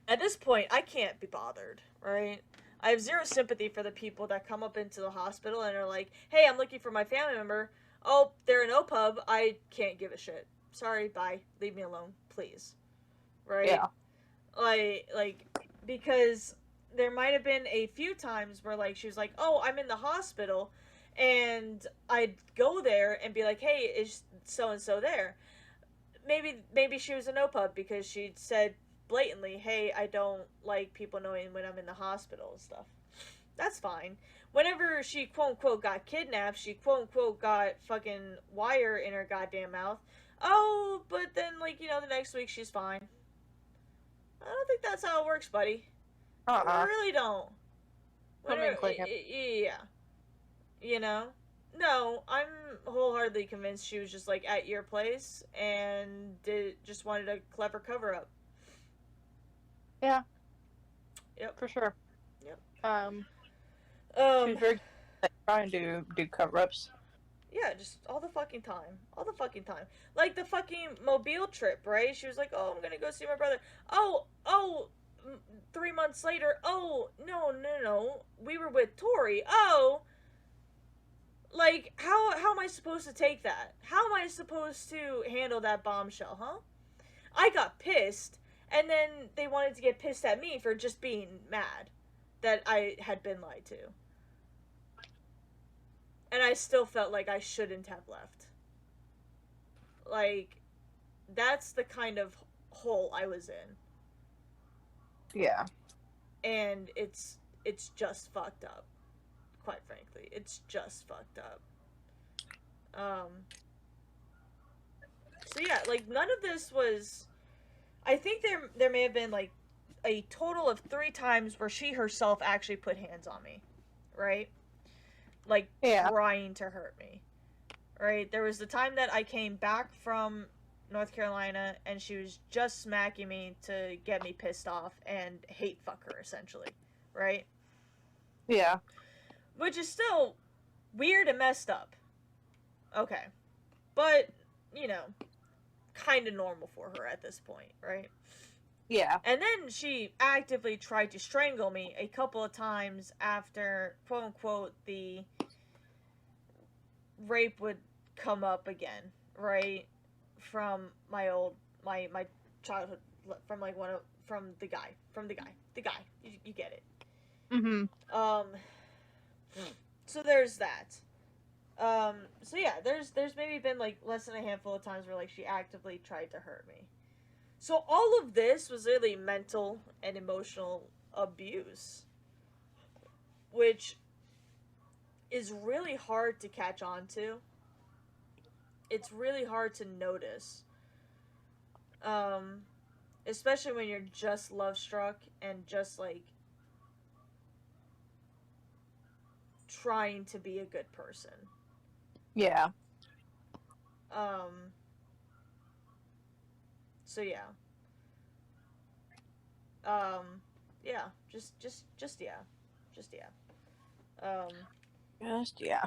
At this point, I can't be bothered, right? I have zero sympathy for the people that come up into the hospital and are like, "Hey, I'm looking for my family member." Oh, they're an OPUB. I can't give a shit. Sorry, bye. Leave me alone, please. Right? Yeah. Like because there might have been a few times where like she was like, "Oh, I'm in the hospital," and I'd go there and be like, "Hey, is so and so there?" Maybe she was an OPUB because she said blatantly, "Hey, I don't like people knowing when I'm in the hospital and stuff." That's fine. Whenever she quote unquote got kidnapped, she quote unquote got fucking wire in her goddamn mouth. Oh, but then like the next week she's fine. I don't think that's how it works, buddy. I Uh-uh. really don't. Something clicking. Yeah, you know. No, I'm wholeheartedly convinced she was just like at your place and just wanted a clever cover up. Yeah, Yep. for sure. Yep. Um, she Um. was very good at trying to do cover-ups. Yeah, just all the fucking time. All the fucking time. Like the fucking Mobile trip, right? She was like, "Oh, I'm gonna go see my brother." Oh, 3 months later. Oh, no, no, no. We were with Tori. Oh, like how am I supposed to take that? How am I supposed to handle that bombshell, huh? I got pissed, and then they wanted to get pissed at me for just being mad that I had been lied to. And I still felt like I shouldn't have left. Like that's the kind of hole I was in. Yeah. And it's just fucked up. Quite frankly, it's just fucked up. Um so yeah, like none of this was I think there may have been like a total of 3 times where she herself actually put hands on me, right? Like Yeah. trying to hurt me. Right? There was the time that I came back from North Carolina and she was just smacking me to get me pissed off and hate fuck her essentially, right? Yeah. Which is still weird and messed up. Okay. But, you know, kind of normal for her at this point, right? Yeah. And then she actively tried to strangle me a couple of times after, quote unquote, the rape would come up again, right? From my childhood, from like one of from the guy. You get it. Mm-hmm. Um, so there's that. So yeah, there's maybe been like less than a handful of times where like she actively tried to hurt me. So all of this was really mental and emotional abuse, which is really hard to catch on to. It's really hard to notice. Um, Especially when you're just love struck and just like trying to be a good person. Yeah. Um, so yeah. Um, yeah, just yeah. Just yeah. Um, Just yeah.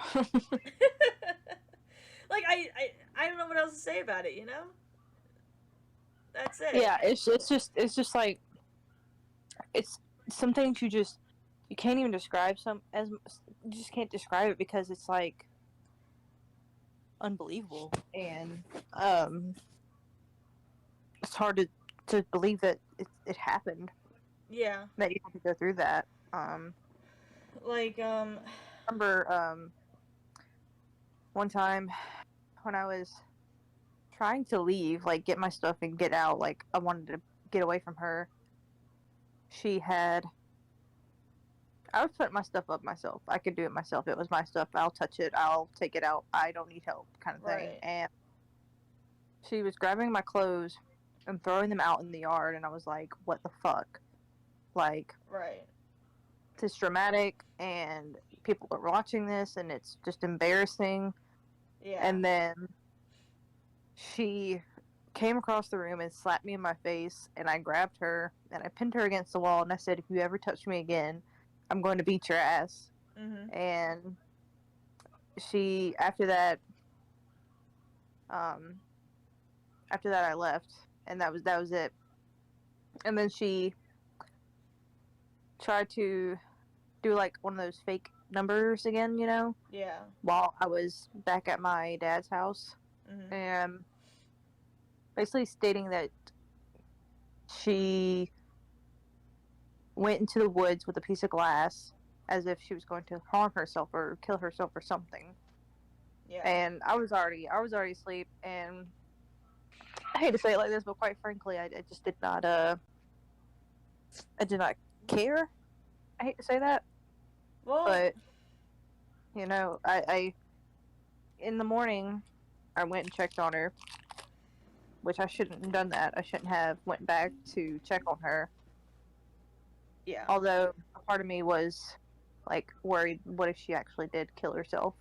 like I don't know what else to say about it, you know? That's it. Yeah. It's just like it's some things you can't even describe you just can't describe it because it's like unbelievable and um it's hard to believe that it happened, Yeah. that you have to go through that. Like Remember one time when I was trying to leave, like get my stuff and get out, like I wanted to get away from her. She had I was putting my stuff up myself. I could do it myself. It was my stuff. I'll touch it. I'll take it out. I don't need help, kind of thing. right. And she was grabbing my clothes and throwing them out in the yard, and I was like, "What the fuck?" Like, Right. it's dramatic, and people are watching this, and it's just embarrassing. Yeah. And then she came across the room and slapped me in my face, and I grabbed her and I pinned her against the wall, and I said, "If you ever touch me again, I'm going to beat your ass." Mhm. And she um after that I left, and that was it. And then she tried to do like one of those fake numbers again, you know, Yeah. while I was back at my dad's house, Mhm. and basically stating that she went into the woods with a piece of glass as if she was going to harm herself or kill herself or something. Yeah. And I was already asleep, and I hate to say it like this, but quite frankly, I just did not I did not care. I hate to say that, Well, but you know, I in the morning I went and checked on her, which I shouldn't have done that. I shouldn't have went back to check on her. yeah. Although a part of me was like worried, what if she actually did kill herself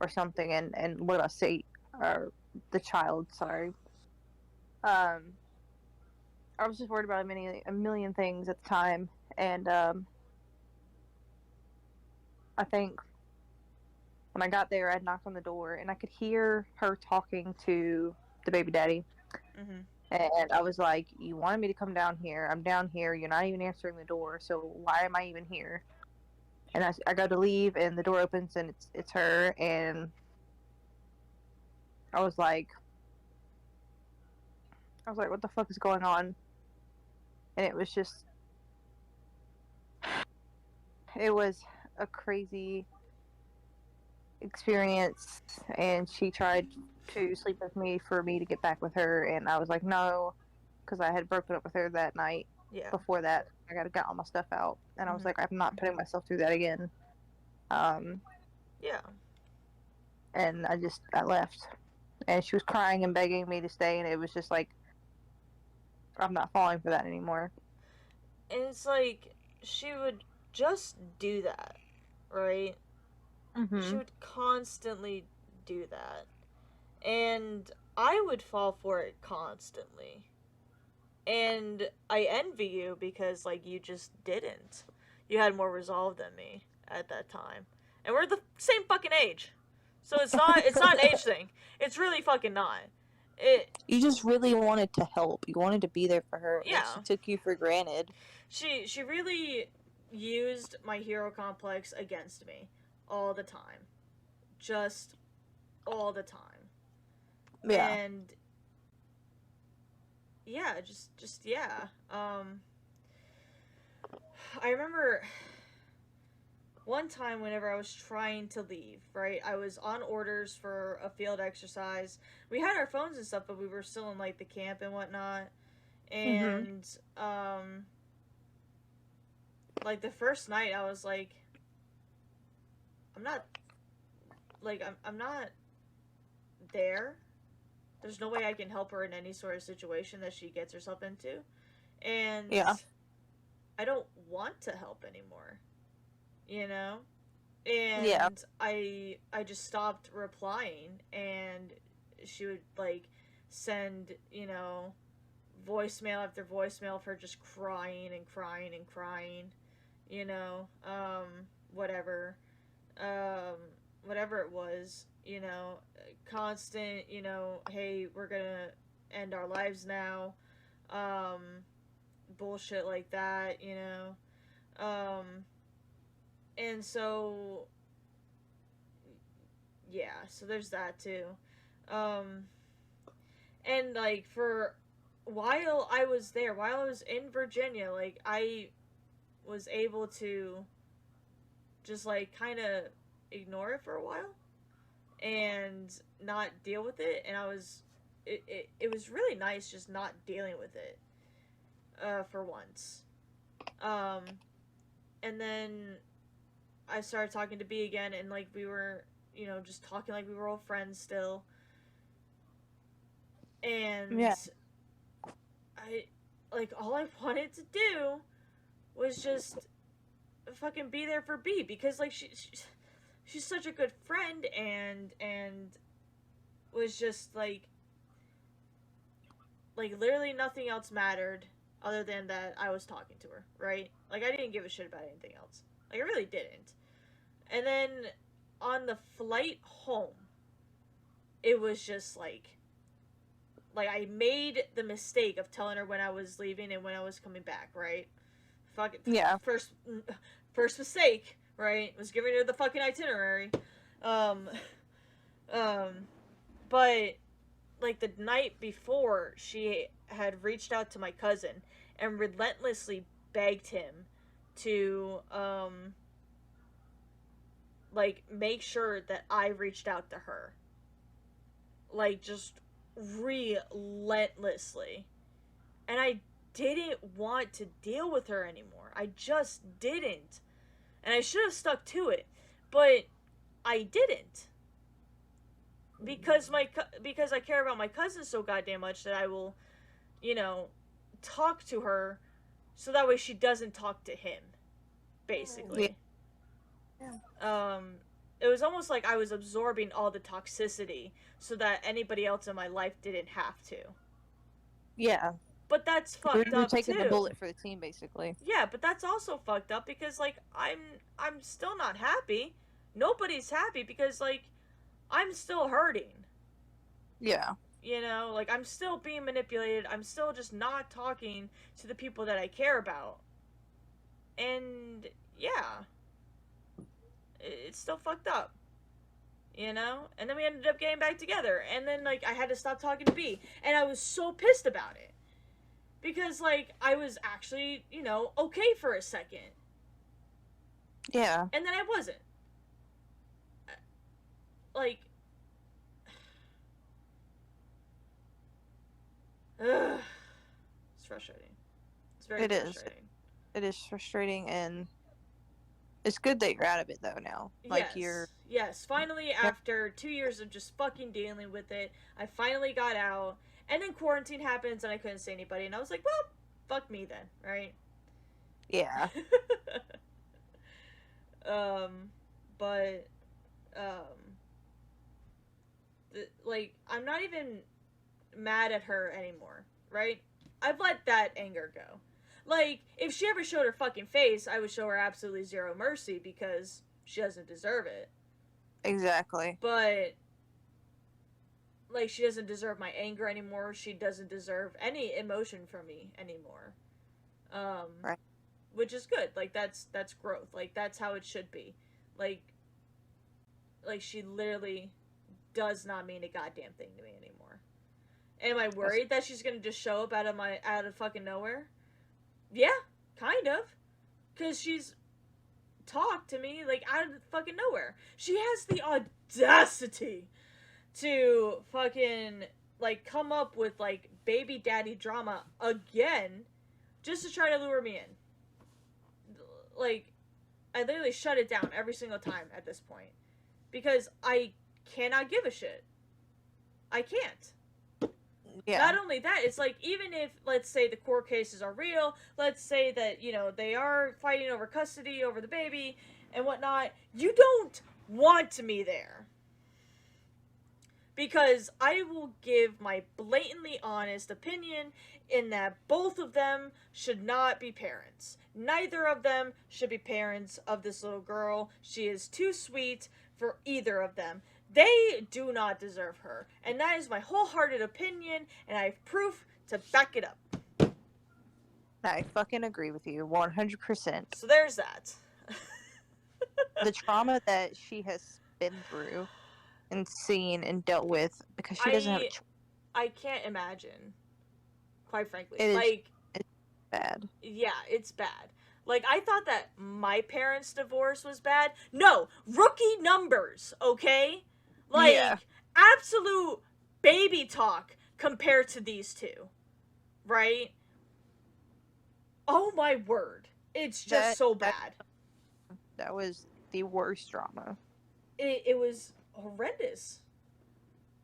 or something? And what did I say? Or the child, sorry. Um, I was just worried about a million things at the time, and I think when I got there, I knocked on the door, and I could hear her talking to the baby daddy. Mhm. And I was like, "You wanted me to come down here. I'm down here. You're not even answering the door. So why am I even here?" And I go to leave, and the door opens, and it's her. And I was like, "What the fuck is going on?" And it was a crazy experience. And she tried to sleep with me for me to get back with her, and I was like, no, because I had broken up with her that night. Yeah. Before that, I got to get all my stuff out, and I was Mhm. like, I'm not putting myself through that again. Um, Yeah. and I left, and she was crying and begging me to stay, and it was just like, I'm not falling for that anymore. And it's like she would just do that, right? She Mm-hmm. would constantly do that. And I would fall for it constantly. And I envy you because like you just didn't. You had more resolve than me at that time. And we're the same fucking age. So it's not an age thing. It's really fucking not. It You just really wanted to help. You wanted to be there for her, and she yeah. took you for granted. She really used my hero complex against me all the time. Just all the time. Yeah. And yeah, just yeah. I remember one time whenever I was trying to leave, right? I was on orders for a field exercise. We had our phones and stuff, but we were still in like the camp and whatnot. Mm-hmm. And like the first night I was like, I'm not I'm not there. There's no way I can help her in any sort of situation that she gets herself into. And Yeah. I don't want to help anymore, you know? Yeah. And I just stopped replying, and she would like send, voicemail after voicemail of her just crying and crying and crying, you know, whatever. Um whatever it was, constant, hey, we're going to end our lives now. Um bullshit like that, and so yeah, so there's that too. Um, and like for while I was there, while I was in Virginia, like I was able to just like kind of ignore it for a while and not deal with it, and it was really nice just not dealing with it for once. Um, and then I started talking to B again, and like we were, just talking like we were old friends still. And Yeah. I, like, all I wanted to do was just fucking be there for B, because like she's such a good friend, and was just like literally nothing else mattered other than that I was talking to her, right? Like I didn't give a shit about anything else. Like I really didn't. And then on the flight home, it was just like I made the mistake of telling her when I was leaving and when I was coming back, right? Fucking Yeah. first mistake, right? Was giving her the fucking itinerary. Um, but like the night before, she had reached out to my cousin and relentlessly begged him to like make sure that I reached out to her. Like just relentlessly. And I didn't want to deal with her anymore. I just didn't. And I should have stuck to it. But I didn't. Because because I care about my cousin so goddamn much that I will, you know, talk to her so that way she doesn't talk to him, basically. Yeah. It was almost like I was absorbing all the toxicity so that anybody else in my life didn't have to. Yeah. But that's fucked You're up taking too. the bullet for the team, basically. Yeah, but that's also fucked up because like I'm still not happy. Nobody's happy because like I'm still hurting. Yeah. You know, like I'm still being manipulated. I'm still just not talking to the people that I care about. And yeah, it's still fucked up. You know? And then we ended up getting back together. And then like I had to stop talking to B. And I was so pissed about it. Because like I was actually, you know, okay for a second. Yeah. And then I wasn't. Like ugh. It's frustrating. It's very frustrating. It is frustrating, and it's good that you're out of it though now. Like yes. Finally, after 2 years of just fucking dealing with it, I finally got out. And then quarantine happens, and I couldn't see anybody, and I was like, well, fuck me then, right? Yeah. But like I'm not even mad at her anymore, right? I've let that anger go. Like, if she ever showed her fucking face, I would show her absolutely zero mercy because she doesn't deserve it. Exactly. But, like, she doesn't deserve my anger anymore. She doesn't deserve any emotion from me anymore. Right. Which is good. Like, that's growth. Like, that's how it should be. Like, she literally does not mean a goddamn thing to me anymore. Am I worried that she's gonna just show up out of fucking nowhere? Yeah, kind of. Because she's talked to me, like, out of fucking nowhere. She has the audacity to fucking, like, come up with, like, baby daddy drama again just to try to lure me in. Like, I literally shut it down every single time at this point. Because I cannot give a shit. I can't. Yeah. Not only that, it's like, even if, let's say, the court cases are real, let's say that, you know, they are fighting over custody, over the baby, and whatnot, you don't want me there. Because I will give my blatantly honest opinion in that both of them should not be parents. Neither of them should be parents of this little girl. She is too sweet for either of them. They do not deserve her. And that is my wholehearted opinion, and I have proof to back it up. I fucking agree with you 100%. So there's that. The trauma that she has been through and seen and dealt with because she doesn't have a choice. I can't imagine. Quite frankly. It's bad. Yeah, it's bad. Like, I thought that my parents' divorce was bad. No! Rookie numbers, okay? Like, absolute baby talk compared to these two. Right? Oh my word. It's just so bad. That was the worst drama. It was horrendous.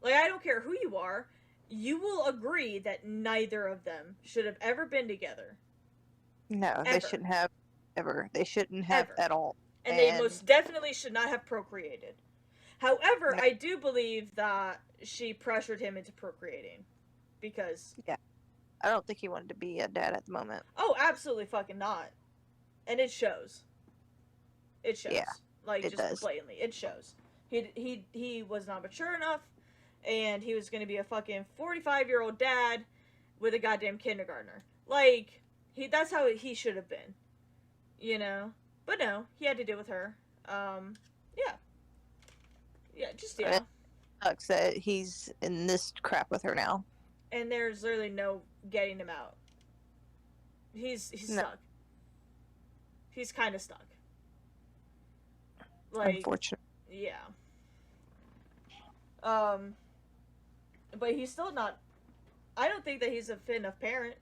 Like, I don't care who you are, you will agree that neither of them should have ever been together. No, ever. They shouldn't have ever. They shouldn't have at all. And they most definitely should not have procreated. However, I do believe that she pressured him into procreating. Because... yeah. I don't think he wanted to be a dad at the moment. Oh, absolutely fucking not. And it shows. It shows. Yeah, like, just does. Blatantly. It shows. He was not mature enough, and he was going to be a fucking 45-year-old dad with a goddamn kindergartner. Like, that's how he should have been. you know. But no, he had to deal with her. Yeah, yeah, just And yeah. it sucks that he's in this crap with her now. And there's literally no getting him out. He's No, stuck. He's kind of stuck. Like, unfortunate. yeah. Um, but he's still not. I don't think that he's a fit enough parent.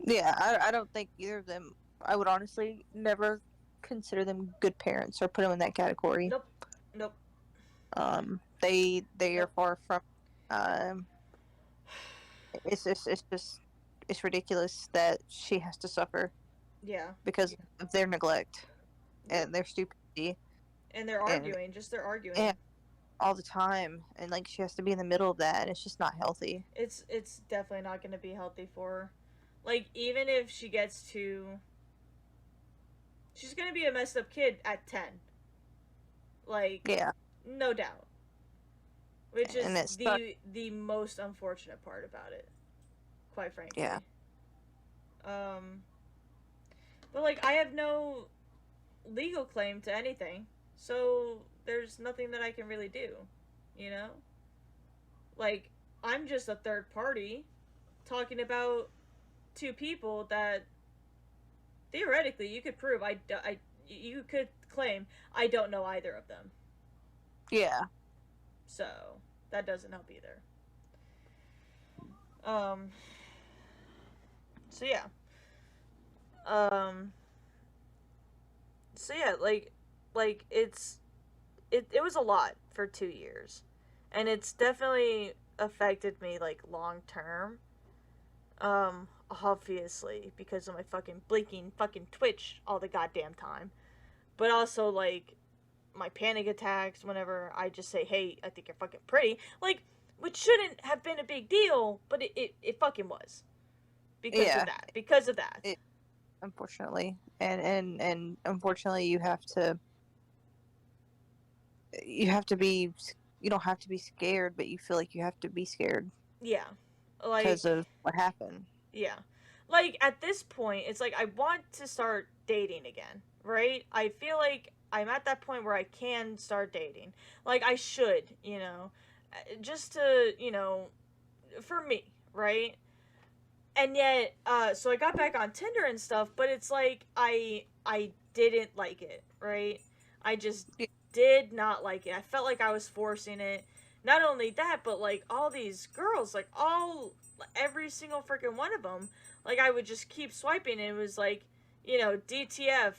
Yeah, I don't think either of them. I would honestly never consider them good parents or put them in that category. Nope. Nope. They are Nope. far from. Um, it's just it's ridiculous that she has to suffer Yeah. because of their neglect Yep. and their stupidity And they're and arguing. Just they're arguing. and all the time, and like she has to be in the middle of that, and it's just not healthy. It's definitely not going to be healthy for her. Like, even if she gets to, she's going to be a messed up kid at 10. Like, Yeah, no doubt. Which and is it sucks. the most unfortunate part about it, quite frankly. Yeah, Um, but like I have no legal claim to anything, so there's nothing that I can really do, you know? Like, I'm just a third party talking about two people that theoretically you could prove you could claim I don't know either of them. yeah, So, that doesn't help either. Um so yeah. Um so yeah, like it was a lot for 2 years. And it's definitely affected me like long term. Obviously because of my fucking blinking fucking Twitch all the goddamn time. But also like my panic attacks whenever I just say, "Hey, I think you're fucking pretty." Like, which shouldn't have been a big deal, but it fucking was. Because of yeah. that. Because of that. It, unfortunately, and unfortunately, you have to be. You don't have to be scared, but you feel like you have to be scared Yeah. because Like, of what happened. yeah. Like, at this point, it's like I want to start dating again, right? I feel like I'm at that point where I can start dating. Like, I should, just to, for me, right? And yet, so I got back on Tinder and stuff, but it's like I didn't like it, right? I just Yeah, did not like it. I felt like I was forcing it. Not only that, but like all these girls, like every single freaking one of them, like I would just keep swiping, and it was like, DTF,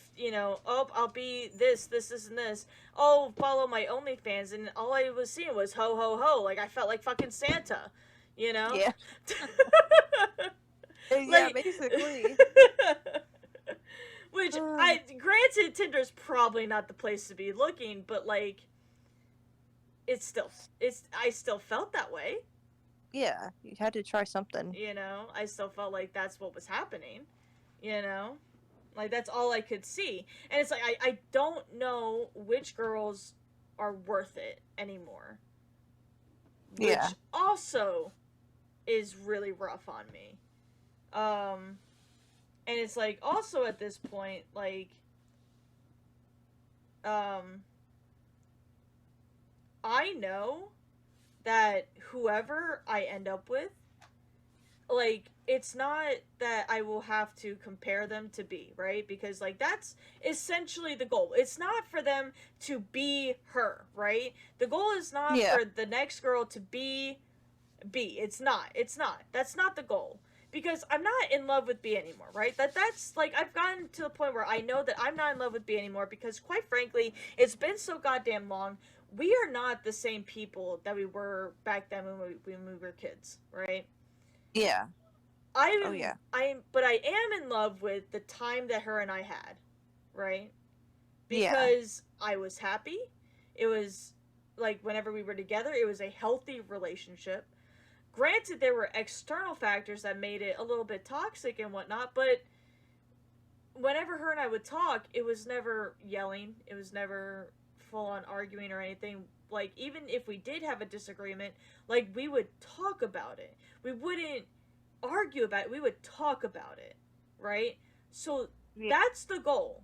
oh, I'll be this, and this. Oh, follow my OnlyFans, and all I was seeing was ho ho ho. Like I felt like fucking Santa, you know. yeah, yeah. Like, Basically, which I granted Tinder's probably not the place to be looking, but like it's I still felt that way. yeah. You had to try something. I still felt like that's what was happening. You know, like that's all I could see, and it's like I don't know which girls are worth it anymore, which Yeah, also is really rough on me. And it's like also at this point like um I know that whoever I end up with, like it's not that I will have to compare them to B, right? Because like that's essentially the goal. It's not for them to be her, right? The goal is not yeah, for the next girl to be B. It's not. It's not. That's not the goal. Because I'm not in love with B anymore, right? That's like I've gotten to the point where I know that I'm not in love with B anymore because quite frankly, it's been so goddamn long. We are not the same people that we were back then when we were kids, right? yeah. Oh I'm yeah, but I am in love with the time that her and I had, right? yeah, Because I was happy. It was like whenever we were together, it was a healthy relationship. Granted, there were external factors that made it a little bit toxic and whatnot, but whenever her and I would talk, it was never yelling. It was never full on arguing or anything. Like, even if we did have a disagreement, like, we would talk about it. We wouldn't argue about it. We would talk about it, right? So Yeah. That's the goal,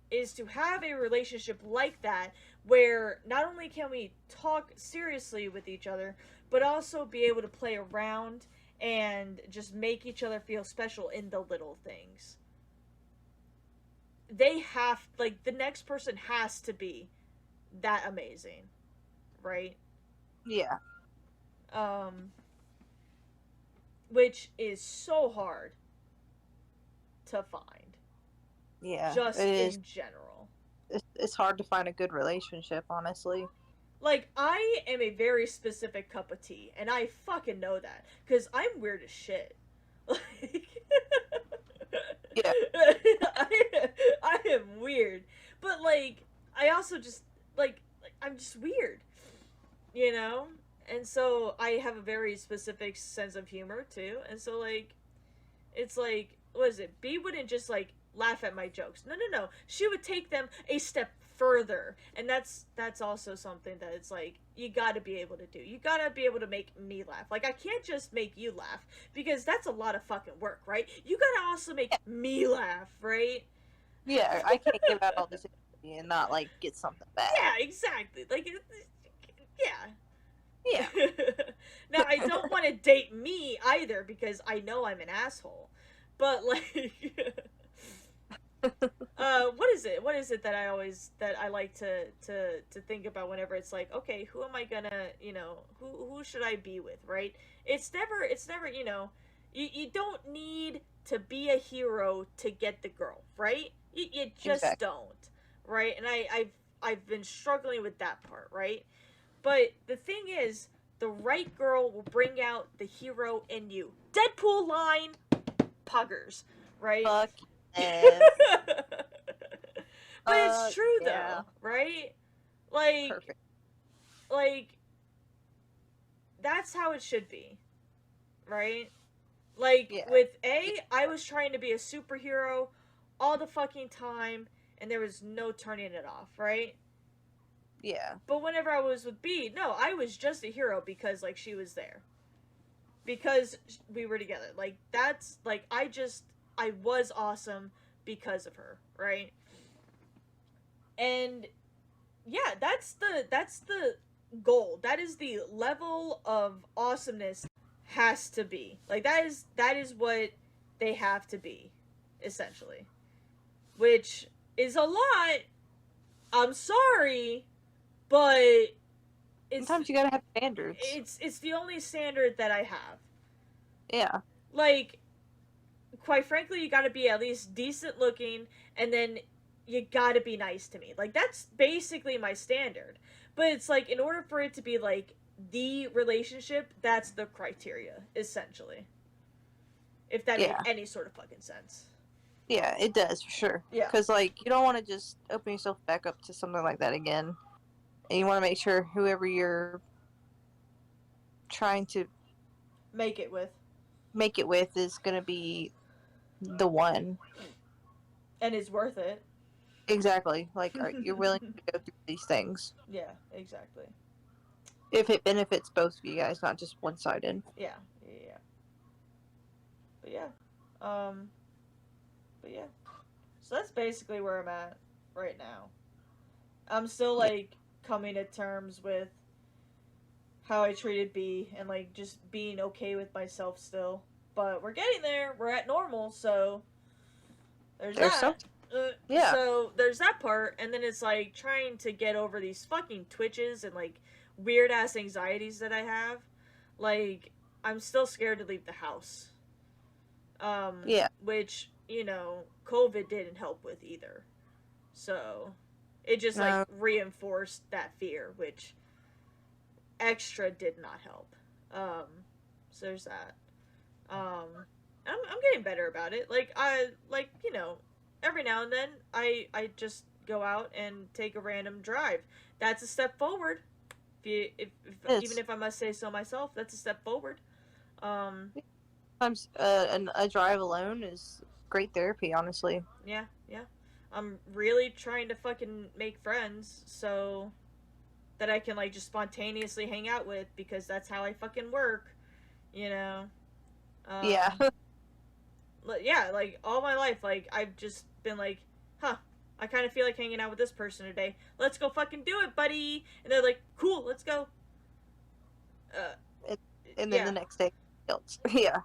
is to have a relationship like that where not only can we talk seriously with each other, but also be able to play around and just make each other feel special in the little things. They have, like, the next person has to be that amazing, right? Yeah. Um, which is so hard to find, Yeah. It just is. in general. It's hard to find a good relationship, honestly. Like, I am a very specific cup of tea, and I fucking know that, because I'm weird as shit. Like, Yeah. I am weird. But, like, I also just, like, I'm just weird, you know? And so I have a very specific sense of humor, too. And so, like, it's like, what is it? B wouldn't just like laugh at my jokes. No, no, no. She would take them a step further, and that's also something that it's like you got to be able to do. You got to be able to make me laugh. Like, I can't just make you laugh because that's a lot of fucking work, right? You got to also make me laugh, right? Yeah. I can't give out all this energy and not like get something back. Yeah, exactly. Like, yeah. Yeah. Now, I don't want to date me either because I know I'm an asshole. But like what is it? What is it that I like to think about whenever it's like, okay, who am I gonna, who should I be with, right? It's never, you don't need to be a hero to get the girl, right? You just Exactly. don't, right? And I've been struggling with that part, right? But the thing is, the right girl will bring out the hero in you. Deadpool line, puggers, right? Fuck yes. But it's true Yeah. though, right? Like, Perfect. like that's how it should be, right? Like Yeah. with A, I was trying to be a superhero all the fucking time, and there was no turning it off, right? Yeah. But whenever I was with B, no, I was just a hero because like she was there, because we were together. Like, that's like I was awesome because of her, right? And yeah, that's the goal. That is the level of awesomeness has to be. Like, that is what they have to be, essentially. Which is a lot. I'm sorry, but it's Sometimes you gotta have standards. it's the only standard that I have. Yeah. Like, quite frankly, you got to be at least decent looking, and then you got to be nice to me. Like, that's basically my standard. But it's like, in order for it to be like the relationship, that's the criteria, essentially. If that Yeah. made any sort of fucking sense. Yeah, it does for sure. Yeah. Because like you don't want to just open yourself back up to something like that again, and you want to make sure whoever you're trying to Make it with. is gonna be the one. And it's worth it. Exactly. Like you're willing to go through these things Yeah, exactly. if it benefits both of you guys, not just one sided. Yeah, yeah, yeah. But yeah. Um, but yeah. So that's basically where I'm at right now. I'm still like coming to terms with how I treated B and like just being okay with myself still. But we're getting there. We're at normal, so there's There's that. something. Yeah. So there's that part, and then it's like trying to get over these fucking twitches and like weird ass anxieties that I have. Like, I'm still scared to leave the house. Yeah. Which, COVID didn't help with either. So it just like reinforced that fear, which extra did not help. So there's that. I'm getting better about it. Like, every now and then I just go out and take a random drive. That's a step forward. Even if I must say so myself, that's a step forward. Sometimes a drive alone is great therapy, honestly. Yeah, yeah. I'm really trying to fucking make friends so that I can like just spontaneously hang out with, because that's how I fucking work, you know. Yeah. Yeah, like all my life, like I've just been like, huh, I kind of feel like hanging out with this person today. Let's go fucking do it, buddy. And they're like, cool, let's go. Uh, and, and then the yeah, next day, else. Yeah,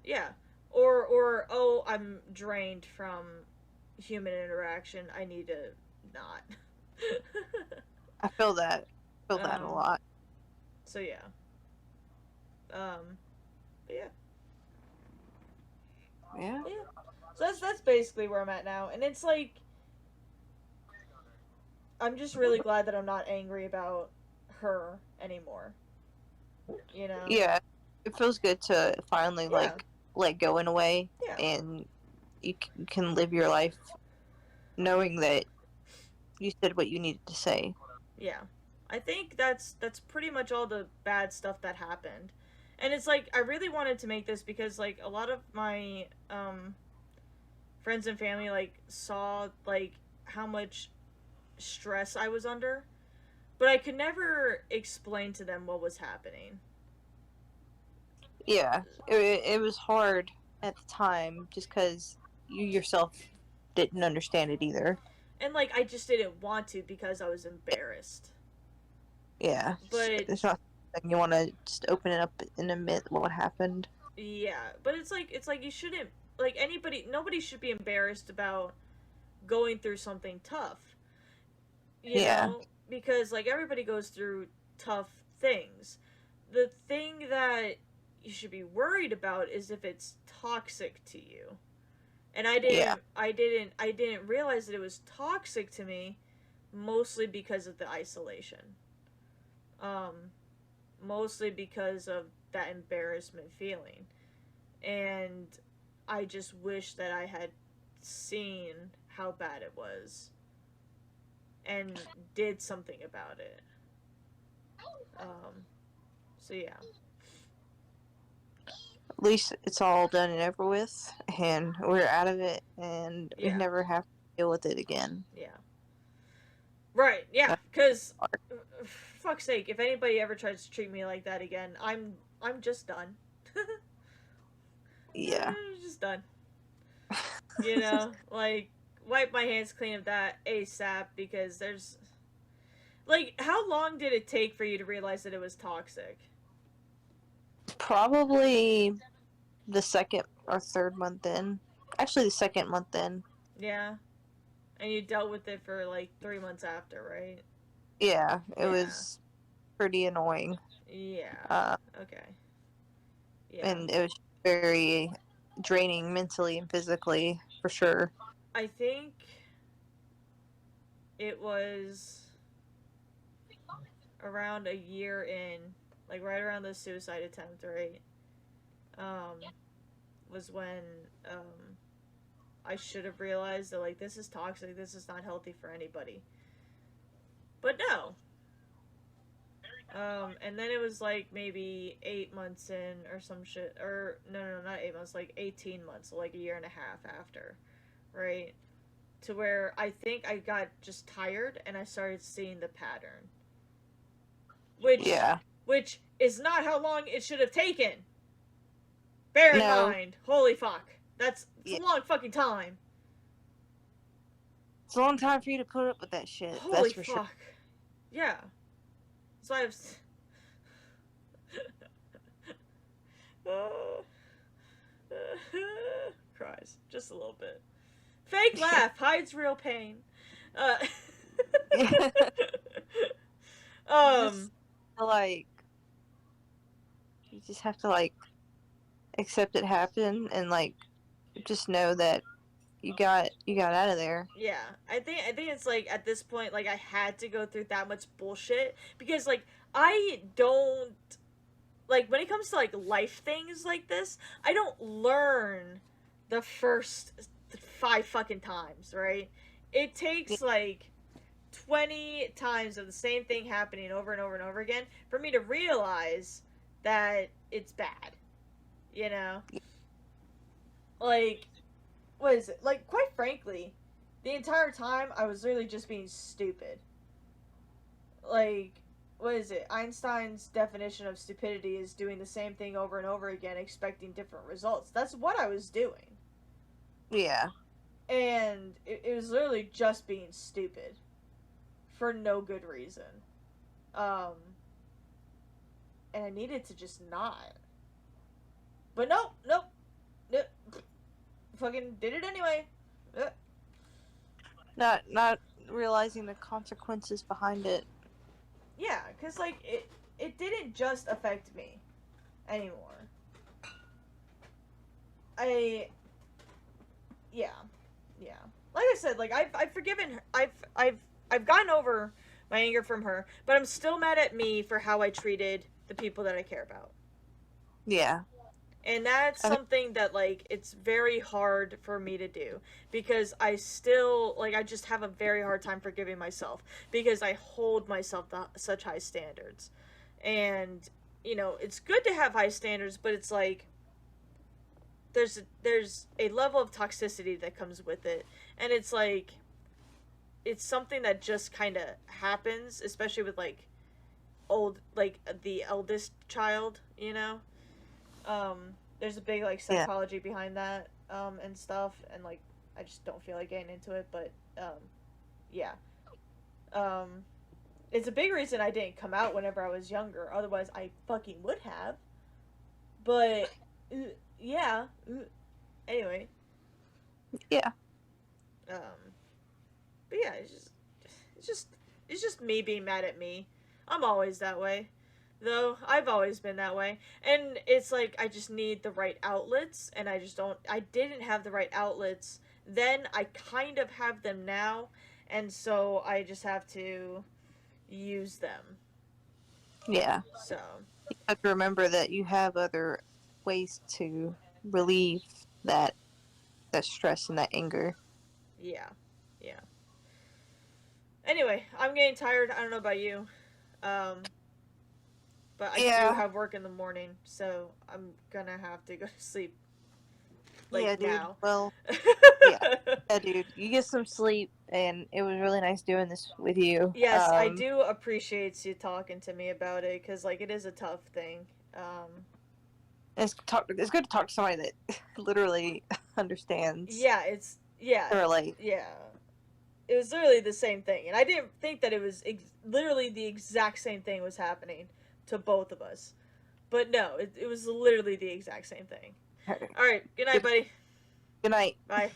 yeah. Or oh, I'm drained from human interaction. I need to not. I feel that. Feel that a lot. So yeah. But yeah. Yeah. Yeah. So that's basically where I'm at now, and it's like I'm just really glad that I'm not angry about her anymore. You know? Yeah, it feels good to finally Yeah. let go in a way, Yeah. and you can live your life knowing that you said what you needed to say. Yeah. I think that's pretty much all the bad stuff that happened. And it's like I really wanted to make this because like a lot of my friends and family like saw like how much stress I was under, but I could never explain to them what was happening. Yeah, it was hard at the time just because you yourself didn't understand it either. And like I just didn't want to because I was embarrassed. Yeah, But it's not something you want to just open it up and admit what happened. yeah, but it's like you shouldn't like nobody should be embarrassed about going through something tough. You Yeah, know, because like everybody goes through tough things. The thing that you should be worried about is if it's toxic to you. And yeah, I didn't realize that it was toxic to me mostly because of the isolation. Um Mostly because of that embarrassment feeling. And I just wish that I had seen how bad it was and did something about it. Um, so yeah, at least it's all done and over with, and we're out of it, and we yeah, never have to deal with it again. yeah, right, yeah. That's Because, hard. fuck's sake, if anybody ever tries to treat me like that again, I'm just done. Yeah. Just done. You know, like wipe my hands clean of that ASAP because there's like how long did it take for you to realize that it was toxic? Probably the second or third month in. Actually, the second month in. Yeah, and you dealt with it for like 3 months after, right? Yeah, it Yeah. was pretty annoying. Yeah. Okay. Yeah. And it was very draining mentally and physically, for sure. I think it was around a year in, like right around the suicide attempt, right? Um, was when I should have realized that like this is toxic, this is not healthy for anybody. But no. And then it was like maybe 8 months in or some shit, or no, not 8 months, like 18 months, so like a year and a half after, right? To where I think I got just tired and I started seeing the pattern, which Yeah. which is not how long it should have taken. Bear in No. mind, holy fuck, that's Yeah. a long fucking time. It's a long time for you to put up with that shit. Holy That's for fuck, sure. yeah. So I have. Cries just a little bit. Fake laugh hides real pain. Uh, Just, like, you just have to like accept it happened and like just know that you got out of there. yeah, I think it's like at this point, like I had to go through that much bullshit because like I don't like when it comes to like life things like this, I don't learn the first 5 fucking times, right? It takes like 20 times of the same thing happening over and over and over again for me to realize that it's bad. You know? Like, what is it? Like, quite frankly, the entire time I was literally just being stupid. Like, what is it? Einstein's definition of stupidity is doing the same thing over and over again, expecting different results. That's what I was doing. Yeah. And it was literally just being stupid for no good reason. Um, and I needed to just not. But nope. Fucking did it anyway. Not realizing the consequences behind it. Yeah, because, like, it didn't just affect me anymore. I, yeah. Like I said, like, I've forgiven her. I've gotten over my anger from her, but I'm still mad at me for how I treated the people that I care about. Yeah. And that's I mean, something that, like, it's very hard for me to do because I still, like, I just have a very hard time forgiving myself because I hold myself to such high standards. And, it's good to have high standards, but it's like there's a level of toxicity that comes with it. And it's like it's something that just kind of happens, especially with, like, the eldest child. There's a big, like, yeah. psychology behind that, and stuff, and, like, I just don't feel like getting into it, but yeah. um it's a big reason I didn't come out whenever I was younger, otherwise I fucking would have. But yeah. Anyway. Yeah. um but yeah, it's just it's just me being mad at me. I'm always that way, though. I've always been that way. And it's like I just need the right outlets, and I didn't have the right outlets then. I kind of have them now, and so I just have to use them. Yeah. So, You have to remember that you have other ways to relieve that stress and that anger. yeah. Yeah. Anyway, I'm getting tired. I don't know about you. Um but I do Yeah. have work in the morning, so I'm gonna have to go to sleep, like, Yeah, dude. now. Well, yeah. Yeah, dude. You get some sleep, and it was really nice doing this with you. Yes, I do appreciate you talking to me about it, because, like, it is a tough thing. It's good to talk to somebody that literally understands Yeah, to relate. yeah. It was literally the same thing, and I didn't think that it was literally the exact same thing was happening to both of us. But no, it was literally the exact same thing. All right, good night, Good, buddy. good night. Bye.